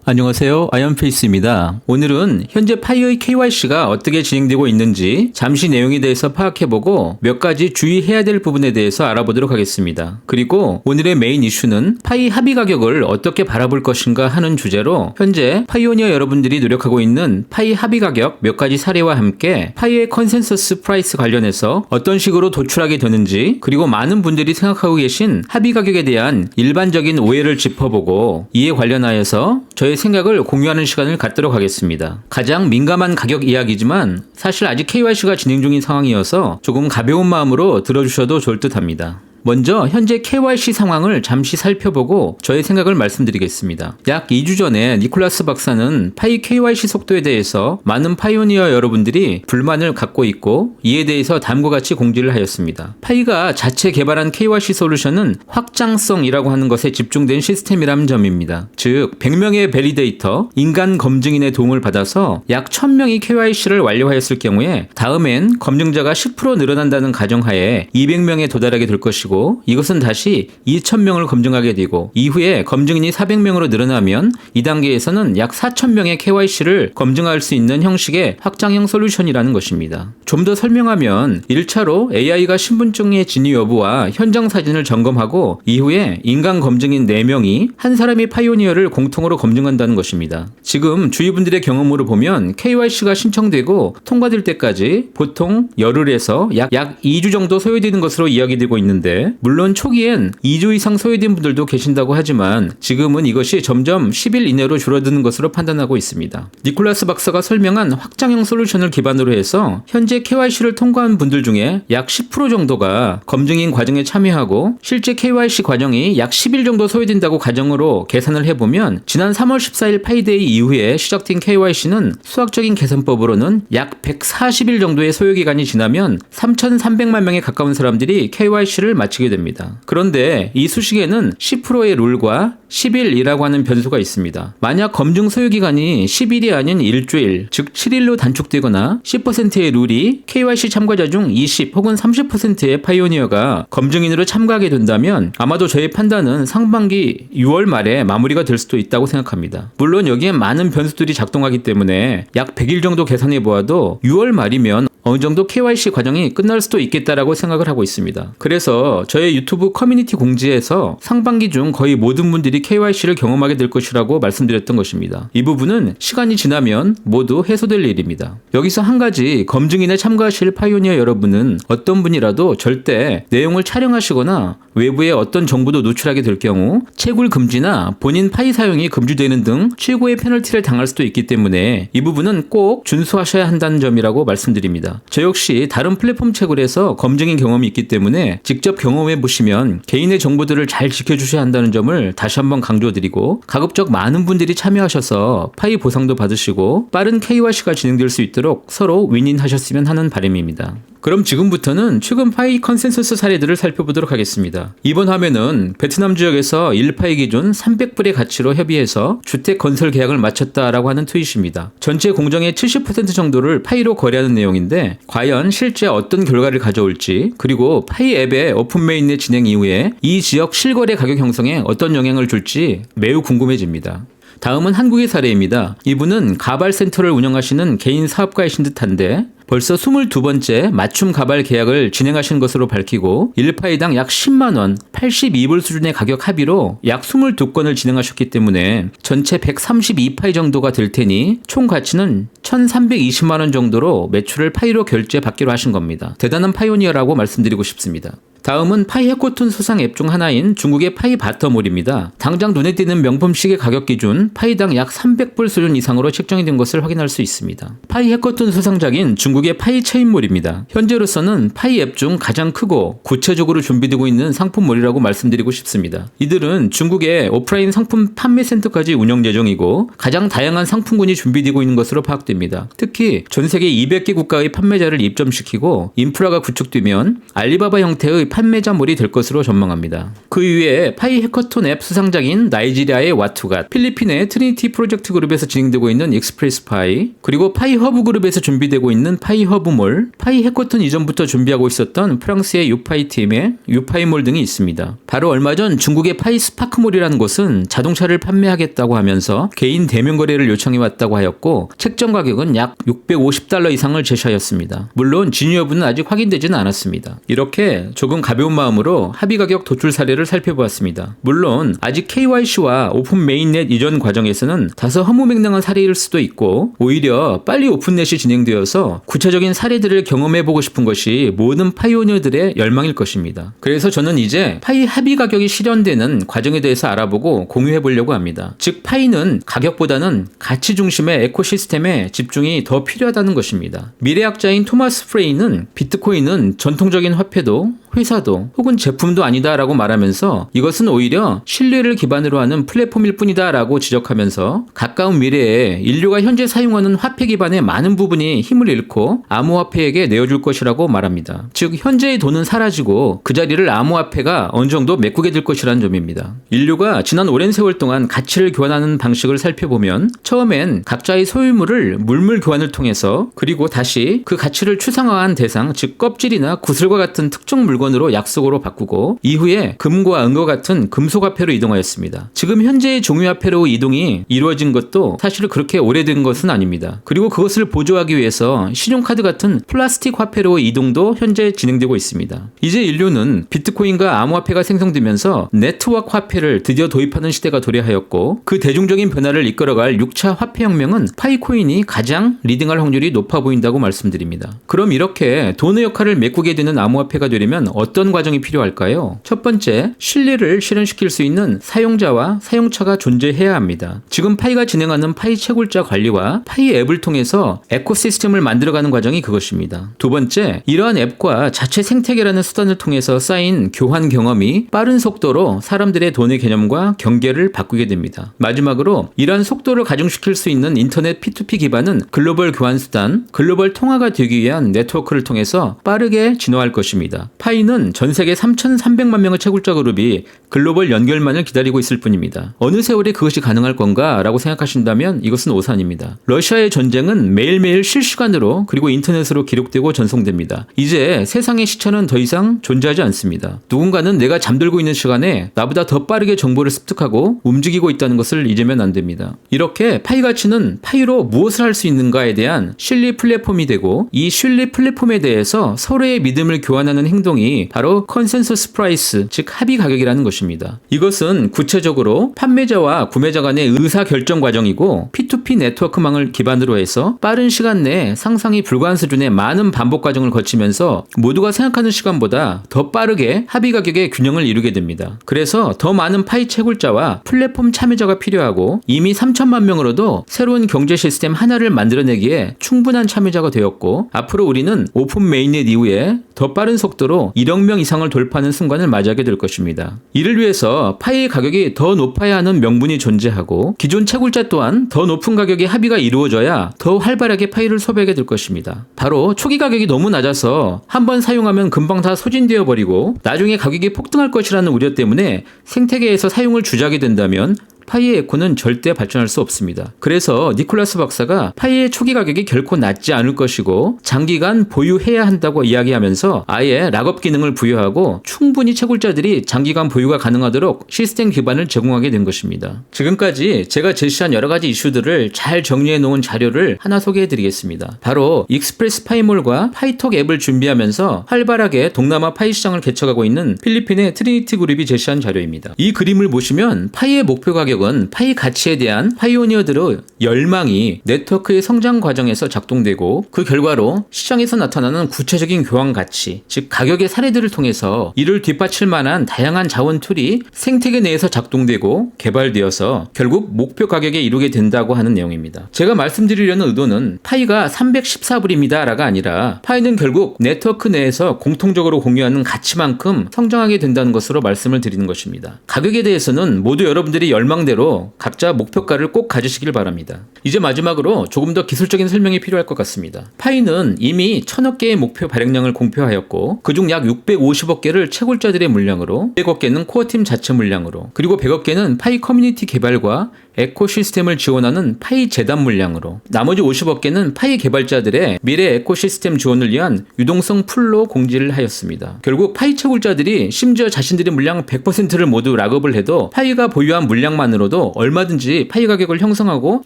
안녕하세요. 아이언페이스입니다. 오늘은 현재 파이의 KYC가 어떻게 진행되고 있는지 잠시 내용에 대해서 파악해보고 몇 가지 주의해야 될 부분에 대해서 알아보도록 하겠습니다. 그리고 오늘의 메인 이슈는 파이 합의 가격을 어떻게 바라볼 것인가 하는 주제로 현재 파이오니어 여러분들이 노력하고 있는 파이 합의 가격 몇 가지 사례와 함께 파이의 컨센서스 프라이스 관련해서 어떤 식으로 도출하게 되는지, 그리고 많은 분들이 생각하고 계신 합의 가격에 대한 일반적인 오해를 짚어보고 이에 관련하여서 저의 생각을 공유하는 시간을 갖도록 하겠습니다. 가장 민감한 가격 이야기지만 사실 아직 KYC가 진행 중인 상황이어서 조금 가벼운 마음으로 들어주셔도 좋을 듯 합니다. 먼저 현재 KYC 상황을 잠시 살펴보고 저의 생각을 말씀드리겠습니다. 약 2주 전에 니콜라스 박사는 파이 KYC 속도에 대해서 많은 파이오니어 여러분들이 불만을 갖고 있고 이에 대해서 다음과 같이 공지를 하였습니다. 파이가 자체 개발한 KYC 솔루션은 확장성이라고 하는 것에 집중된 시스템이라는 점입니다. 즉 100명의 밸리데이터, 인간 검증인의 도움을 받아서 약 1000명이 KYC를 완료하였을 경우에 다음엔 검증자가 10% 늘어난다는 가정하에 200명에 도달하게 될 것이고, 이것은 다시 2000명을 검증하게 되고 이후에 검증인이 400명으로 늘어나면 이 단계에서는 약 4000명의 KYC를 검증할 수 있는 형식의 확장형 솔루션이라는 것입니다. 좀 더 설명하면 1차로 AI가 신분증의 진위 여부와 현장 사진을 점검하고 이후에 인간 검증인 4명이 한 사람의 파이오니어를 공통으로 검증한다는 것입니다. 지금 주위분들의 경험으로 보면 KYC가 신청되고 통과될 때까지 보통 열흘에서 약 2주 정도 소요되는 것으로 이야기되고 있는데, 물론 초기엔 2주 이상 소요된 분들도 계신다고 하지만 지금은 이것이 점점 10일 이내로 줄어드는 것으로 판단하고 있습니다. 니콜라스 박사가 설명한 확장형 솔루션을 기반으로 해서 현재 KYC를 통과한 분들 중에 약 10% 정도가 검증인 과정에 참여하고 실제 KYC 과정이 약 10일 정도 소요된다고 가정으로 계산을 해보면 지난 3월 14일 파이데이 이후에 시작된 KYC는 수학적인 계산법으로는 약 140일 정도의 소요기간이 지나면 3,300만 명에 가까운 사람들이 KYC를 마치게 됩니다. 그런데 이 수식에는 10%의 룰과 10일이라고 하는 변수가 있습니다. 만약 검증 소요기간이 10일이 아닌 일주일, 즉 7일로 단축되거나 10%의 룰이 KYC 참가자 중 20 혹은 30%의 파이오니어가 검증인으로 참가하게 된다면 아마도 저의 판단은 상반기 6월 말에 마무리가 될 수도 있다고 생각합니다. 물론 여기에 많은 변수들이 작동하기 때문에 약 100일 정도 계산해 보아도 6월 말이면 어느 정도 KYC 과정이 끝날 수도 있겠다라고 생각을 하고 있습니다. 그래서 저의 유튜브 커뮤니티 공지에서 상반기 중 거의 모든 분들이 KYC를 경험하게 될 것이라고 말씀드렸던 것입니다. 이 부분은 시간이 지나면 모두 해소될 일입니다. 여기서 한 가지, 검증인에 참가하실 파이오니어 여러분은 어떤 분이라도 절대 내용을 촬영하시거나 외부에 어떤 정보도 노출하게 될 경우 채굴 금지나 본인 파이 사용이 금지되는 등 최고의 페널티를 당할 수도 있기 때문에 이 부분은 꼭 준수하셔야 한다는 점이라고 말씀드립니다. 저 역시 다른 플랫폼 채굴에서 검증인 경험이 있기 때문에 직접 경험해 보시면 개인의 정보들을 잘 지켜주셔야 한다는 점을 다시 한번 강조드리고, 가급적 많은 분들이 참여하셔서 파이 보상도 받으시고 빠른 KYC가 진행될 수 있도록 서로 윈윈하셨으면 하는 바람입니다. 그럼 지금부터는 최근 파이 컨센서스 사례들을 살펴보도록 하겠습니다. 이번 화면은 베트남 지역에서 1파이 기준 300불의 가치로 협의해서 주택 건설 계약을 마쳤다라고 하는 트윗입니다. 전체 공정의 70% 정도를 파이로 거래하는 내용인데 과연 실제 어떤 결과를 가져올지, 그리고 파이 앱의 오픈 메인넷 진행 이후에 이 지역 실거래 가격 형성에 어떤 영향을 줄지 매우 궁금해집니다. 다음은 한국의 사례입니다. 이분은 가발 센터를 운영하시는 개인 사업가이신 듯한데 벌써 22번째 맞춤 가발 계약을 진행하신 것으로 밝히고 1파이당 약 10만원, 82불 수준의 가격 합의로 약 22건을 진행하셨기 때문에 전체 132파이 정도가 될 테니 총 가치는 1320만원 정도로 매출을 파이로 결제받기로 하신 겁니다. 대단한 파이오니어라고 말씀드리고 싶습니다. 다음은 파이 해코톤 소상 앱 중 하나인 중국의 파이 바터몰입니다. 당장 눈에 띄는 명품 시계 가격 기준 파이당 약 300불 수준 이상으로 책정이 된 것을 확인할 수 있습니다. 파이 해코톤 소상작인 중국의 파이 체인몰입니다. 현재로서는 파이 앱 중 가장 크고 구체적으로 준비되고 있는 상품몰이라고 말씀드리고 싶습니다. 이들은 중국의 오프라인 상품 판매 센터까지 운영 예정이고 가장 다양한 상품군이 준비되고 있는 것으로 파악됩니다. 특히 전 세계 200개 국가의 판매자를 입점시키고 인프라가 구축되면 알리바바 형태의 판매자몰이 될 것으로 전망합니다. 그 이후에 파이 해커톤 앱 수상작인 나이지리아의 와투갓, 필리핀의 트리니티 프로젝트 그룹에서 진행되고 있는 익스프레스 파이, 그리고 파이 허브 그룹에서 준비되고 있는 파이 허브몰, 파이 해커톤 이전부터 준비하고 있었던 프랑스의 유파이 팀의 유파이몰 등이 있습니다. 바로 얼마 전 중국의 파이 스파크몰이라는 곳은 자동차를 판매하겠다고 하면서 개인 대면 거래를 요청해왔다고 하였고 책정 가격은 약 $650 이상을 제시하였습니다. 물론 진위 여부는 아직 확인되지는 않았습니다. 이렇게 조금 가벼운 마음으로 합의 가격 도출 사례를 살펴보았습니다. 물론 아직 KYC와 오픈 메인넷 이전 과정에서는 다소 허무맹랑한 사례일 수도 있고 오히려 빨리 오픈넷이 진행되어서 구체적인 사례들을 경험해보고 싶은 것이 모든 파이오니어들의 열망일 것입니다. 그래서 저는 이제 파이 합의 가격이 실현되는 과정에 대해서 알아보고 공유해보려고 합니다. 즉 파이는 가격보다는 가치 중심의 에코시스템에 집중이 더 필요하다는 것입니다. 미래학자인 토마스 프레이는 비트코인은 전통적인 화폐도 회사도 혹은 제품도 아니다 라고 말하면서 이것은 오히려 신뢰를 기반으로 하는 플랫폼일 뿐이다 라고 지적하면서 가까운 미래에 인류가 현재 사용하는 화폐 기반의 많은 부분이 힘을 잃고 암호화폐에게 내어줄 것이라고 말합니다. 즉 현재의 돈은 사라지고 그 자리를 암호화폐가 어느 정도 메꾸게 될 것이라는 점입니다. 인류가 지난 오랜 세월 동안 가치를 교환하는 방식을 살펴보면 처음엔 각자의 소유물을 물물 교환을 통해서 그리고 다시 그 가치를 추상화한 대상 즉 껍질이나 구슬과 같은 특정 물건으로 약속으로 바꾸고 이후에 금과 은과 같은 금속화폐로 이동하였습니다. 지금 현재의 종이화폐로 이동이 이루어진 것도 사실 그렇게 오래된 것은 아닙니다. 그리고 그것을 보조하기 위해서 신용카드 같은 플라스틱 화폐로 이동도 현재 진행되고 있습니다. 이제 인류는 비트코인과 암호화폐가 생성되면서 네트워크 화폐를 드디어 도입하는 시대가 도래하였고 그 대중적인 변화를 이끌어갈 6차 화폐혁명은 파이코인이 가장 리딩할 확률이 높아 보인다고 말씀드립니다. 그럼 이렇게 돈의 역할을 메꾸게 되는 암호화폐가 되려면 어떤 과정이 필요할까요? 첫 번째, 신뢰를 실현시킬 수 있는 사용자와 사용차가 존재해야 합니다. 지금 파이가 진행하는 파이 채굴자 관리와 파이 앱을 통해서 에코시스템을 만들어가는 과정이 그것입니다. 두 번째, 이러한 앱과 자체 생태계라는 수단을 통해서 쌓인 교환 경험이 빠른 속도로 사람들의 돈의 개념과 경계를 바꾸게 됩니다. 마지막으로 이러한 속도를 가중시킬 수 있는 인터넷 P2P 기반은 글로벌 교환 수단, 글로벌 통화가 되기 위한 네트워크를 통해서 빠르게 진화할 것입니다. 파이는 전 세계 3,300만 명의 채굴자 그룹이 글로벌 연결만을 기다리고 있을 뿐입니다. 어느 세월에 그것이 가능할 건가 라고 생각하신다면 이것은 오산입니다. 러시아의 전쟁은 매일매일 실시간으로 그리고 인터넷으로 기록되고 전송됩니다. 이제 세상의 시차는 더 이상 존재하지 않습니다. 누군가는 내가 잠들고 있는 시간에 나보다 더 빠르게 정보를 습득하고 움직이고 있다는 것을 잊으면 안 됩니다. 이렇게 파이 가치는 파이로 무엇을 할 수 있는가에 대한 신뢰 플랫폼이 되고 이 신뢰 플랫폼에 대해서 서로의 믿음을 교환하는 행동이 바로 컨센서스 프라이스 즉 합의 가격이라는 것입니다. 이것은 구체적으로 판매자와 구매자 간의 의사결정 과정이고 P2P 네트워크망을 기반으로 해서 빠른 시간 내에 상상이 불가한 수준의 많은 반복 과정을 거치면서 모두가 생각하는 시간보다 더 빠르게 합의 가격의 균형을 이루게 됩니다. 그래서 더 많은 파이 채굴자와 플랫폼 참여자가 필요하고 이미 3천만 명으로도 새로운 경제 시스템 하나를 만들어내기에 충분한 참여자가 되었고 앞으로 우리는 오픈 메인넷 이후에 더 빠른 속도로 1억 명 이상을 돌파하는 순간을 맞이하게 될 것입니다. 이를 위해서 파이의 가격이 더 높아야 하는 명분이 존재하고 기존 채굴자 또한 더 높은 가격의 합의가 이루어져야 더 활발하게 파이를 소비하게 될 것입니다. 바로 초기 가격이 너무 낮아서 한번 사용하면 금방 다 소진되어 버리고 나중에 가격이 폭등할 것이라는 우려 때문에 생태계에서 사용을 주저하게 된다면 파이의 에코는 절대 발전할 수 없습니다. 그래서 니콜라스 박사가 파이의 초기 가격이 결코 낮지 않을 것이고 장기간 보유해야 한다고 이야기하면서 아예 락업 기능을 부여하고 충분히 채굴자들이 장기간 보유가 가능하도록 시스템 기반을 제공하게 된 것입니다. 지금까지 제가 제시한 여러 가지 이슈들을 잘 정리해 놓은 자료를 하나 소개해 드리겠습니다. 바로 익스프레스 파이몰과 파이톡 앱을 준비하면서 활발하게 동남아 파이 시장을 개척하고 있는 필리핀의 트리니티 그룹이 제시한 자료입니다. 이 그림을 보시면 파이의 목표 가격은 파이 가치에 대한 파이오니어들의 열망이 네트워크의 성장 과정에서 작동되고 그 결과로 시장에서 나타나는 구체적인 교환 가치, 즉 가격의 사례들을 통해서 이를 뒷받칠 만한 다양한 자원 툴이 생태계 내에서 작동되고 개발되어서 결국 목표 가격에 이루게 된다고 하는 내용입니다. 제가 말씀드리려는 의도는 파이가 314불입니다 라가 아니라 파이는 결국 네트워크 내에서 공통적으로 공유하는 가치만큼 성장하게 된다는 것으로 말씀을 드리는 것입니다. 가격에 대해서는 모두 여러분들이 열망 예상대로 각자 목표가를 꼭 가지시길 바랍니다. 이제 마지막으로 조금 더 기술적인 설명이 필요할 것 같습니다. 파이는 이미 1000억 개의 목표 발행량을 공표하였고 그중 약 650억 개를 채굴자들의 물량으로, 200억 개는 코어팀 자체 물량으로, 그리고 100억 개는 파이 커뮤니티 개발과 에코시스템을 지원하는 파이 재단 물량으로, 나머지 50억 개는 파이 개발자들의 미래 에코시스템 지원을 위한 유동성 풀로 공지를 하였습니다. 결국 파이 채굴자들이 심지어 자신들의 물량 100%를 모두 락업을 해도 파이가 보유한 물량만으로도 얼마든지 파이 가격을 형성하고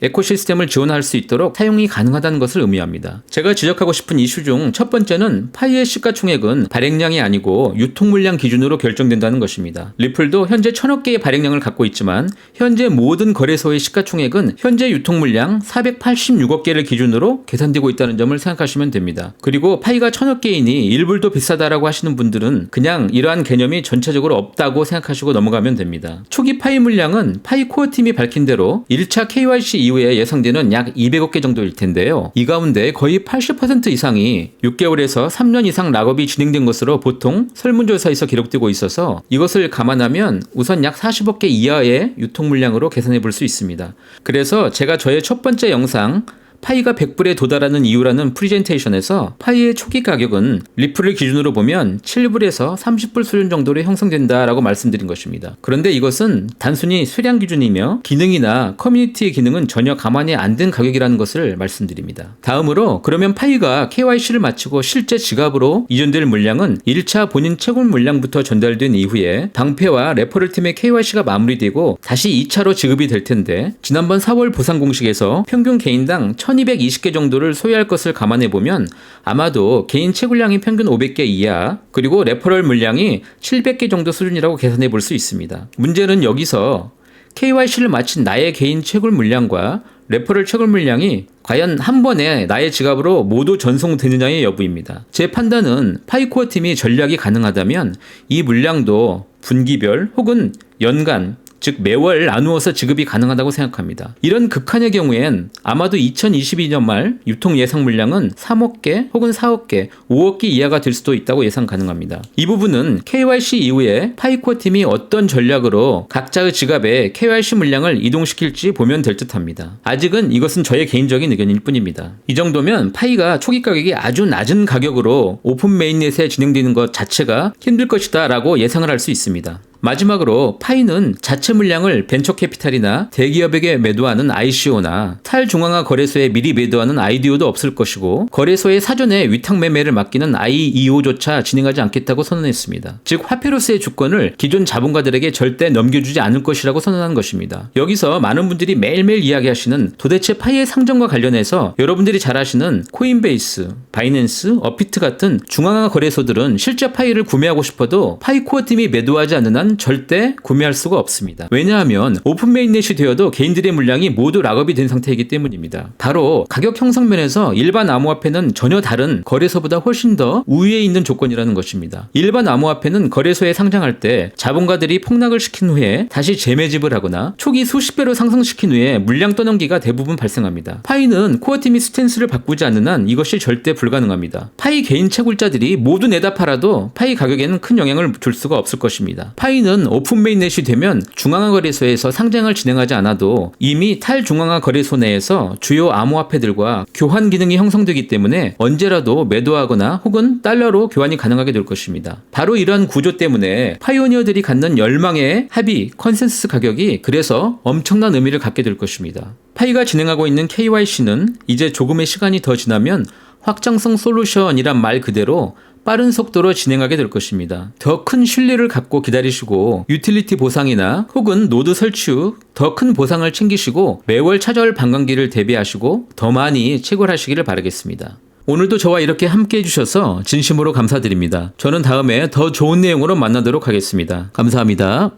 에코시스템을 지원할 수 있도록 사용이 가능하다는 것을 의미합니다. 제가 지적하고 싶은 이슈 중 첫 번째는 파이의 시가총액은 발행량이 아니고 유통 물량 기준으로 결정된다는 것입니다. 리플도 현재 1000억 개의 발행량을 갖고 있지만 현재 모든 거래소의 시가총액은 현재 유통 물량 486억 개를 기준으로 계산되고 있다는 점을 생각하시면 됩니다. 그리고 파이가 1000억 개이니 일불도 비싸다라고 하시는 분들은 그냥 이러한 개념이 전체적으로 없다고 생각하시고 넘어가면 됩니다. 초기 파이 물량은 파이 코어팀이 밝힌 대로 1차 KYC 이후에 예상되는 약 200억 개 정도일 텐데요. 이 가운데 거의 80% 이상이 6개월에서 3년 이상 락업이 진행된 것으로 보통 설문조사에서 기록되고 있어서 이것을 감안하면 우선 약 40억 개 이하의 유통 물량으로 계산해 볼 수 있습니다. 그래서 제가 저의 첫 번째 영상 파이가 100불에 도달하는 이유라는 프리젠테이션에서 파이의 초기 가격은 리플을 기준으로 보면 7불에서 30불 수준 정도로 형성된다라고 말씀드린 것입니다. 그런데 이것은 단순히 수량 기준이며 기능이나 커뮤니티의 기능은 전혀 감안이 안 된 가격이라는 것을 말씀드립니다. 다음으로 그러면 파이가 KYC를 마치고 실제 지갑으로 이전될 물량은 1차 본인 채굴 물량부터 전달된 이후에 방패와 레퍼럴 팀의 KYC가 마무리되고 다시 2차로 지급이 될 텐데 지난번 4월 보상 공식에서 평균 개인당 1220개 정도를 소유할 것을 감안해보면 아마도 개인 채굴량이 평균 500개 이하, 그리고 레퍼럴 물량이 700개 정도 수준이라고 계산해 볼 수 있습니다. 문제는 여기서 KYC를 마친 나의 개인 채굴 물량과 레퍼럴 채굴 물량이 과연 한 번에 나의 지갑으로 모두 전송되느냐의 여부입니다. 제 판단은 파이코어 팀이 전략이 가능하다면 이 물량도 분기별 혹은 연간, 즉 매월 나누어서 지급이 가능하다고 생각합니다. 이런 극한의 경우엔 아마도 2022년 말 유통 예상 물량은 3억 개 혹은 4억 개, 5억 개 이하가 될 수도 있다고 예상 가능합니다. 이 부분은 KYC 이후에 파이코어 팀이 어떤 전략으로 각자의 지갑에 KYC 물량을 이동시킬지 보면 될 듯합니다. 아직은 이것은 저의 개인적인 의견일 뿐입니다. 이 정도면 파이가 초기 가격이 아주 낮은 가격으로 오픈 메인넷에 진행되는 것 자체가 힘들 것이다 라고 예상을 할 수 있습니다. 마지막으로 파이는 자체 물량을 벤처캐피탈이나 대기업에게 매도하는 ICO나 탈중앙화 거래소에 미리 매도하는 IDO도 없을 것이고 거래소에 사전에 위탁 매매를 맡기는 IEO조차 진행하지 않겠다고 선언했습니다. 즉 화페로스의 주권을 기존 자본가들에게 절대 넘겨주지 않을 것이라고 선언한 것입니다. 여기서 많은 분들이 매일매일 이야기하시는 도대체 파이의 상장과 관련해서 여러분들이 잘 아시는 코인베이스, 바이낸스, 업비트 같은 중앙화 거래소들은 실제 파이를 구매하고 싶어도 파이 코어팀이 매도하지 않는 한 절대 구매할 수가 없습니다. 왜냐하면 오픈 메인넷이 되어도 개인들의 물량이 모두 락업이 된 상태이기 때문입니다. 바로 가격 형성 면에서 일반 암호화폐는 전혀 다른 거래소보다 훨씬 더 우위에 있는 조건이라는 것입니다. 일반 암호화폐는 거래소에 상장할 때 자본가들이 폭락을 시킨 후에 다시 재매집을 하거나 초기 수십 배로 상승시킨 후에 물량 떠넘기가 대부분 발생합니다. 파이는 코어팀이 스탠스를 바꾸지 않는 한 이것이 절대 불가능합니다. 파이 개인 채굴자들이 모두 내다 팔아도 파이 가격에는 큰 영향을 줄 수가 없을 것입니다. 파이는 오픈 메인넷이 되면 중앙화 거래소에서 상장을 진행하지 않아도 이미 탈중앙화 거래소 내에서 주요 암호화폐들과 교환 기능이 형성되기 때문에 언제라도 매도하거나 혹은 달러로 교환이 가능하게 될 것입니다. 바로 이러한 구조 때문에 파이오니어들이 갖는 열망의 합의, 컨센서스 가격이 그래서 엄청난 의미를 갖게 될 것입니다. 파이가 진행하고 있는 KYC는 이제 조금의 시간이 더 지나면 확장성 솔루션이란 말 그대로 빠른 속도로 진행하게 될 것입니다. 더 큰 신뢰를 갖고 기다리시고 유틸리티 보상이나 혹은 노드 설치 후 더 큰 보상을 챙기시고 매월 찾아올 반감기를 대비하시고 더 많이 채굴하시기를 바라겠습니다. 오늘도 저와 이렇게 함께 해주셔서 진심으로 감사드립니다. 저는 다음에 더 좋은 내용으로 만나도록 하겠습니다. 감사합니다.